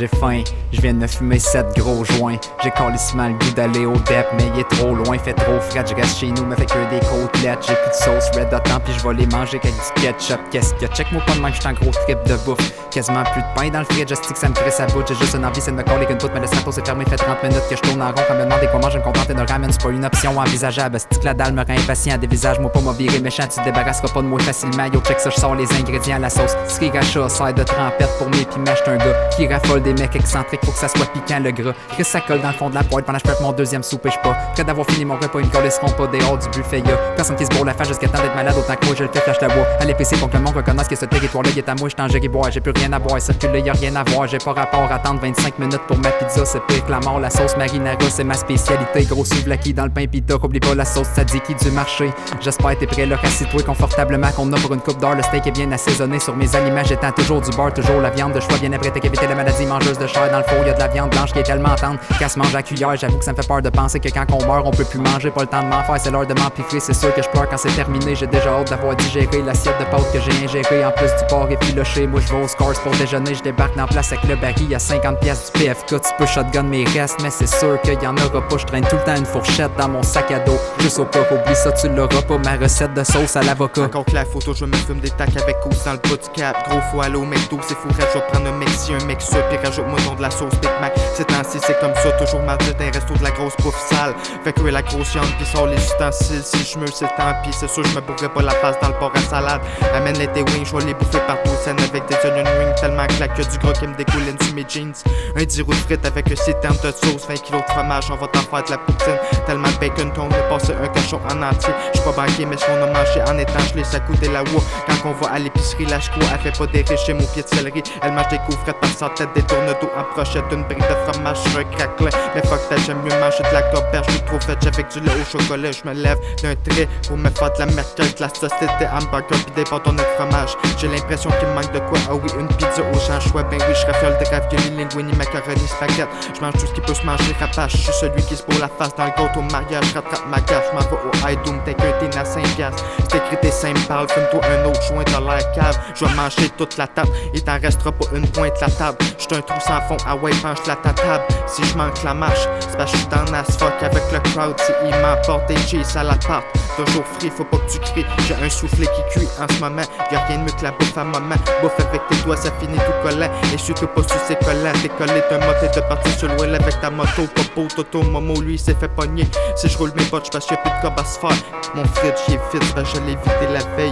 j'ai faim, je viens de me fumer 7 gros joints. J'ai calissement le goût d'aller au DEP, mais il est trop loin, fait trop frais, je reste chez nous, me fait que des côtelettes. J'ai plus de sauce red hot temps, puis je vais les manger avec du ketchup. Qu'est-ce que check-moi pas de même, j'suis en gros trip de bouffe. Quasiment plus de pain dans le fridge, je stick, ça me crée sa bouche. J'ai juste une envie, c'est de me coller avec une poutre, mais le strato c'est fermé, fait 30 minutes que je tourne en rond. Quand me demander quoi manger, me contenter de ramen, c'est pas une option envisageable. Stick la dalle me rend impatient, des visages, moi pas m'a viré méchant, tu te débarrasseras pas de moi facilement. Yo, check ça, je sors les ingrédients, la sauce sriracha, sert de trempette pour mes piments. J'suis un gars qui raffole des mecs excentriques, faut que ça soit piquant le gras. Chris, ça colle dans le fond de la poêle pendant que je prête mon deuxième souper, j'suis pas prêt d'avoir fini mon repas, ils me colisseront pas dehors du buffet. Y'a personne qui se bourre la face jusqu'à temps d'être malade, autant que moi je le fais, flash la bois. À l'épicé pour que le monde reconnaisse que ce territoire-là est à moi, j't'en géris boire, j'ai plus rien à boire, circuler y'a rien à voir, j'ai pas rapport à attendre 25 minutes pour ma pizza, c'est pire que la mort, la sauce marinara, c'est ma spécialité, gros souvlaki dans le pain pita, oublie pas la sauce tzatziki du marché. J'espère t'es prêt là, assis-toi confortablement qu'on a pour une coupe d'heure, le steak est bien assaisonné sur mes aliments, j'étends toujours du beurre, toujours la viande de choix bien apprêtée qu'éviter la maladie mangeuse de chair dans le four, y'a de la viande blanche qui est tellement tendre qu'elle se mange à cuillère, j'avoue que ça me fait peur de penser que quand on meurt on peut plus manger, pas le temps de m'en faire, c'est l'heure de m'empiffrer, c'est sûr que je pleure quand c'est terminé, j'ai déjà hâte d'avoir digéré l'assiette de pâtes que j'ai ingéré, en plus du porc effiloché, moi je vais au Scores pour déjeuner, je débarque dans place avec le baril à 50$ du PFK, tu peux shotgun mes restes, mais c'est sûr qu'il y en aura pas, je traîne tout le temps une fourchette dans mon sac à dos, juste au cas, oublie ça, tu l'auras pas, ma recette de sauce à l'avocat. Encore que la photo, je me fume des tacs avec coups dans le bas du cap. Gros faut aller au McDo, c'est fou, je vais prendre un Mexi, un mix up, puis rajoute-moi donc de la sauce Big Mac. Ces temps-ci, c'est comme ça, toujours marger d'un resto de la grosse bouffe sale. Fait que la grosse viande, pis sort les ustensiles. Si je me c'est tant pis, c'est sûr, je me bourrerai pas la face dans le porc à salade. Amène les wings, je vais les bouffer par douzaine avec des onion rings tellement claque que du gras qui me découline sur mes jeans. Un 10 roues de frites avec 6 termes de sauce, 20 kilos de fromage, on va t'en faire de la poutine. Tellement de bacon qu'on a passé un cochon en entier. J'suis pas banquier, mais ce qu'on a mangé en étant gelé, ça coûtait la voix. Quand on va à l'épicerie, la ch'coua, elle fait pas des riches chez mon pied de céleri. Elle mange des gaufrettes par centaines, des tourne-dos en brochette, une brique de fromage sur un craquelin. Mais fuck that, j'aime mieux manger de la coberge, j'suis trop fait avec du lait au chocolat. J'me lève d'un trait pour me faire de la mercure, de la sauce, des hamburgers pis des bâtons de fromage. J'ai l'impression qu'il me manque de quoi, ah oui, une pizza au chanchois. Ben oui, j'raffole de ravioli, linguini, macaroni, spaghetti. J'mange tout ce qui peut se manger, rapache. J'suis celui qui se bourre la face dans le gâteau au mariage. J'rattrape ma gaffe, j'm'en vais au high doom, t'es qu'un thé à 5$. C'est écrit tes simples parles, fume-toi un autre joint, t'as l'air cave. J'vais manger toute la table, il t'en restera pas une pointe la table. J'suis un trou sans fond, ah ouais, penche la ta table. Si j'manque la marche, c'est parce que j'suis dans as fuck avec le crowd. Si il m'emporte des cheese à la part, toujours free, faut pas que tu cries. J'ai un soufflet qui cuit en ce moment, y'a rien de mieux que la bouffe à maman. Bouffe avec tes doigts, ça finit tout collant. Et surtout pas sous ses collants, t'es collé d'un moté de partir sur le avec ta moto. Popo, Toto, Momo, lui s'est fait pogner. Si j'roule mes bottes, j'passe y'a plus de cob à se faire. Mon fridge il est vide, ben je l'ai vidé la veille.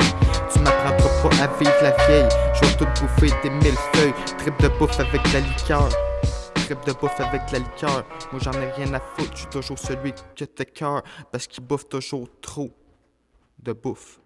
Tu m'apprendras pas à vivre la vieille. J'vais tout bouffer tes 1000 feuilles. Trip de bouffe avec de la liqueur. Trip de bouffe avec de la liqueur. Moi j'en ai rien à foutre, j'suis toujours celui que t'es cœur. Parce qu'il bouffe toujours trop de bouffe.